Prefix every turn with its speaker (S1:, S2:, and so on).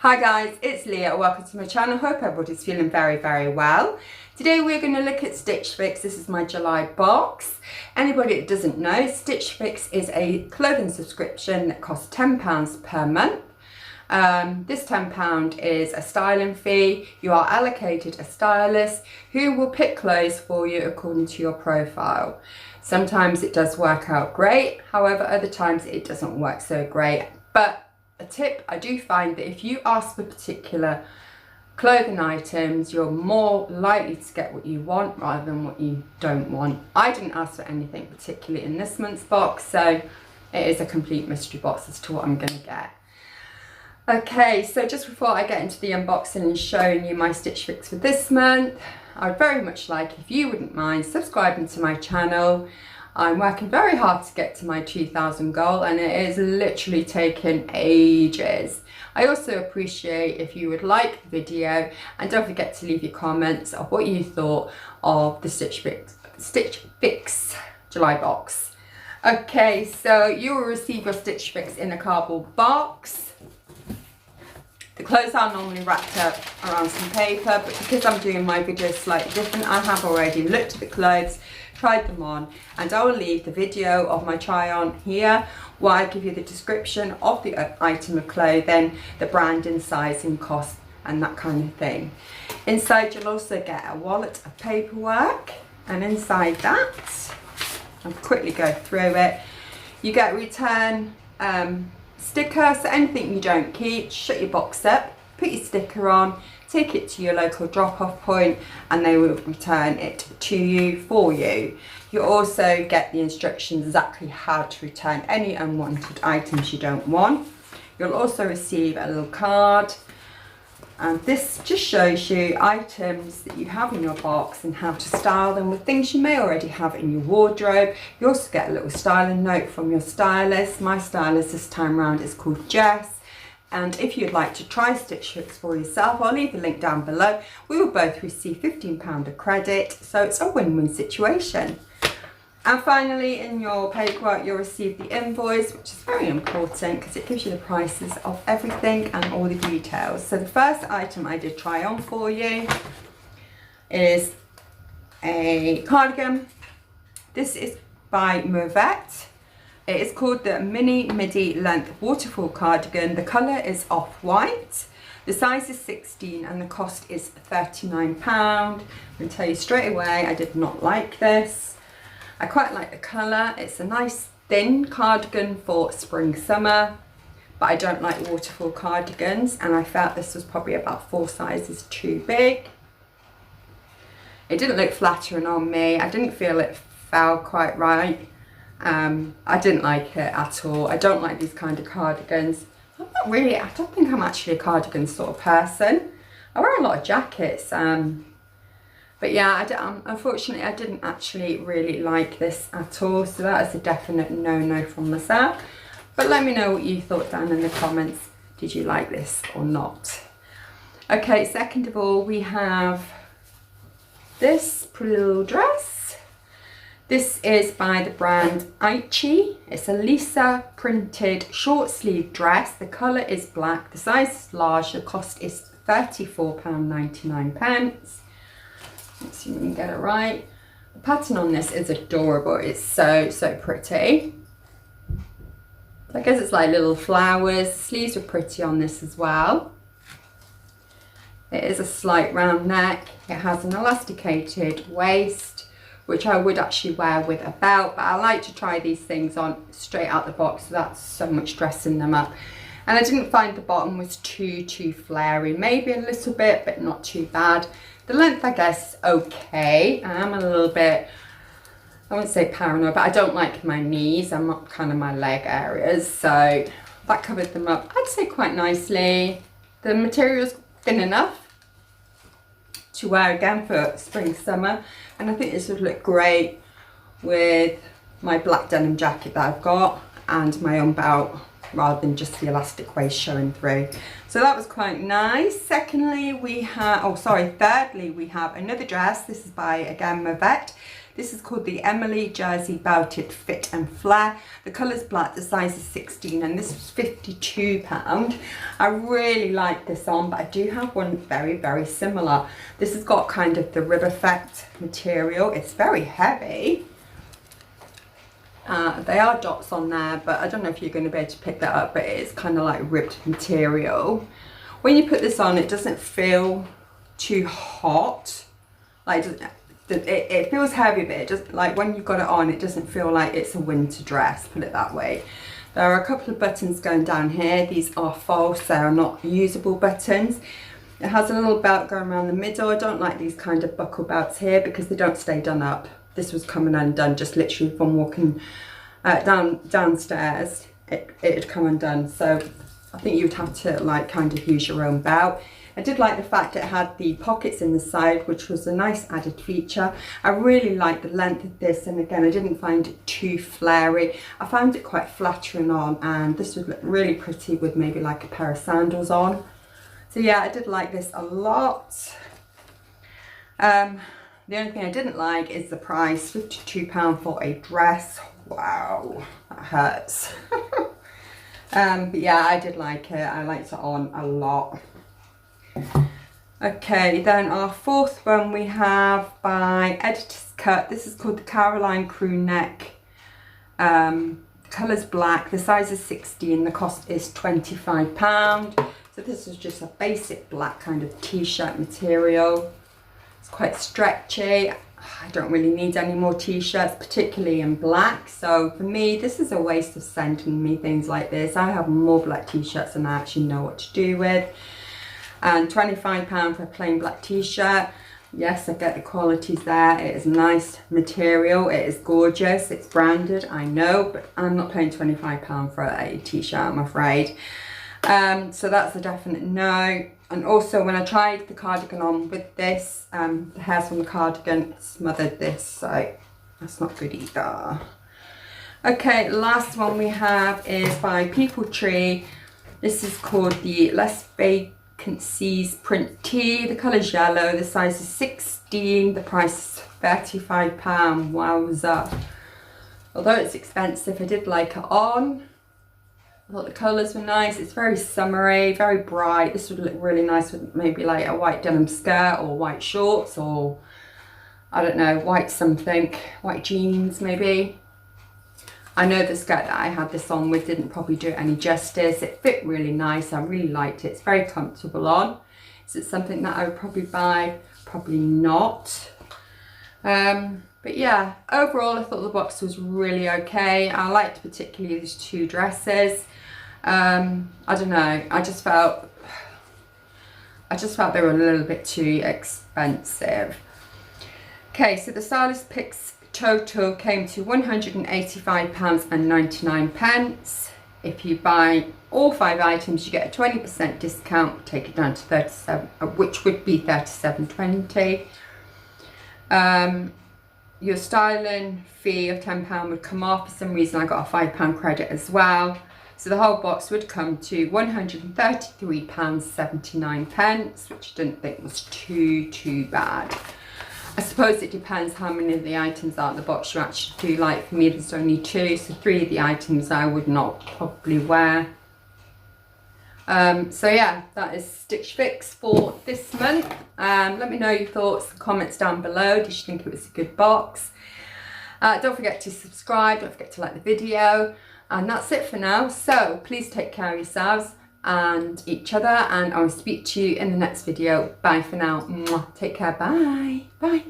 S1: Hi guys, it's Leah. Welcome to my channel. Hope everybody's feeling very well. Today we're going to look at Stitchfix. This is my July box. Anybody that doesn't know, Stitchfix is a clothing subscription that costs £10 per month. This £10 is a styling fee. You are allocated a stylist who will pick clothes for you according to your profile. Sometimes it does work out great, however other times it doesn't work so great. But a tip, I do find that if you ask for particular clothing items, you're more likely to get what you want rather than what you don't want. I didn't ask for anything particularly in this month's box, so it is a complete mystery box as to what I'm going to get. Okay, so just before I get into the unboxing and showing you my Stitch Fix for this month, I'd very much like if you wouldn't mind subscribing to my channel. I'm working very hard to get to my 2,000 goal and it is literally taken ages. I also appreciate if you would like the video and don't forget to leave your comments of what you thought of the Stitch Fix July box. Okay, so you will receive your Stitch Fix in a cardboard box. The clothes are normally wrapped up around some paper, but because I'm doing my video slightly different, I have already looked at the clothes, tried them on, and I will leave the video of my try on here where I give you the description of the item of clothing, the branding, sizing, cost and that kind of thing. Inside you'll also get a wallet of paperwork, and inside that, I'll quickly go through it, you get a return sticker, so anything you don't keep, shut your box up, put your sticker on, take it to your local drop-off point and they will return it to you for you. You also get the instructions exactly how to return any unwanted items you don't want. You'll also receive a little card, and this just shows you items that you have in your box and how to style them with things you may already have in your wardrobe. You also get a little styling note from your stylist. My stylist this time around is called Jess. And if you'd like to try Stitch Fix for yourself, I'll leave the link down below. We will both receive £15 of credit, so it's a win-win situation. And finally, in your paperwork, you'll receive the invoice, which is very important because it gives you the prices of everything and all the details. So the first item I did try on for you is a cardigan. This is by Mervet. It is called the Mini Midi Length Waterfall Cardigan. The colour is off-white. The size is 16 and the cost is £39. I'm going to tell you straight away, I did not like this. I quite like the colour. It's a nice thin cardigan for spring summer, but I don't like waterfall cardigans and I felt this was probably about 4 sizes too big. It didn't look flattering on me. I didn't feel it fell quite right. I didn't like it at all. I don't like these kind of cardigans. I don't think I'm actually a cardigan sort of person. I wear a lot of jackets, but yeah, unfortunately I didn't actually really like this at all, so that is a definite no from myself. But let me know what you thought down in the comments. Did you like this or not? Okay, second of all, we have this pretty little dress. This is by the brand Enquiries. It's a Lisa printed short sleeve dress. The colour is black, the size is large, the cost is £34.99. Let's see if we can get it right. The pattern on this is adorable. It's so pretty. I guess it's like little flowers. The sleeves are pretty on this as well. It is a slight round neck. It has an elasticated waist, which I would actually wear with a belt, but I like to try these things on straight out the box without so much dressing them up. And I didn't find the bottom was too flary, maybe a little bit, but not too bad. The length, I guess, is okay. I am a little bit, I wouldn't say paranoid, but I don't like my knees. I'm up kind of my leg areas, so that covered them up, I'd say, quite nicely. The material's thin enough to wear again for spring summer, and I think this would look great with my black denim jacket that I've got and my own belt rather than just the elastic waist showing through. So that was quite nice. Thirdly we have another dress. This is by, again, Mervet. This is called the Emily Jersey Belted Fit and Flare. The colour's black, the size is 16, and this was £52. I really like this on, but I do have one very, very similar. This has got kind of the rib effect material. It's very heavy. They are dots on there, but I don't know if you're going to be able to pick that up, but it's kind of like ribbed material. When you put this on, it doesn't feel too hot. Like it feels heavy, but it just, like when you've got it on, it doesn't feel like it's a winter dress, put it that way. There are a couple of buttons going down here. These are false, they are not usable buttons. It has a little belt going around the middle. I don't like these kind of buckle belts here because they don't stay done up. This was coming undone just literally from walking downstairs. It had come undone, so I think you'd have to like kind of use your own belt. I did like the fact it had the pockets in the side, which was a nice added feature. I really like the length of this, and again, I didn't find it too flary. I found it quite flattering on, and this would look really pretty with maybe like a pair of sandals on. So yeah, I did like this a lot. The only thing I didn't like is the price, £52 for a dress. Wow, that hurts. But yeah, I did like it. I liked it on a lot. Okay, then our fourth one we have by Editor's Cut. This is called the Caroline Crew Neck. The colour's black, the size is 16, the cost is £25. So this is just a basic black kind of t-shirt material. It's quite stretchy. I don't really need any more t-shirts, particularly in black. So for me, this is a waste of sending me things like this. I have more black t-shirts than I actually know what to do with. And £25 for a plain black t-shirt. Yes, I get the qualities there. It is nice material. It is gorgeous. It's branded, I know, but I'm not paying £25 for a t-shirt, I'm afraid. So that's a definite no. And also when I tried the cardigan on with this, the hairs from the cardigan smothered this, so that's not good either. Okay, last one we have is by People Tree. This is called the Less Vacancies Print Tee. The colour's yellow, the size is 16, the price is £35. Wowza. Although it's expensive, I did like it on. I thought the colours were nice. It's very summery, very bright. This would look really nice with maybe like a white denim skirt or white shorts, or I don't know, white something, white jeans maybe. I know the skirt that I had this on with didn't probably do it any justice. It fit really nice. I really liked it. It's very comfortable on. Is it something that I would probably buy? Probably not. But yeah, overall I thought the box was really okay. I liked particularly these two dresses. I don't know, I just felt they were a little bit too expensive. Okay, so the stylist picks total came to £185.99. If you buy all 5 items, you get a 20% discount, take it down to 37, which would be £37.20. Your styling fee of £10 would come off. For some reason I got a £5 credit as well. So the whole box would come to £133.79, which I didn't think was too bad. I suppose it depends how many of the items are in the box you actually do. Like for me, there's only 2, so 3 of the items I would not probably wear. So yeah, that is Stitch Fix for this month. Let me know your thoughts and comments down below. Did you think it was a good box? Don't forget to subscribe, don't forget to like the video, and that's it for now. So please take care of yourselves and each other, and I will speak to you in the next video. Bye for now. Mwah. Take care. Bye. Bye.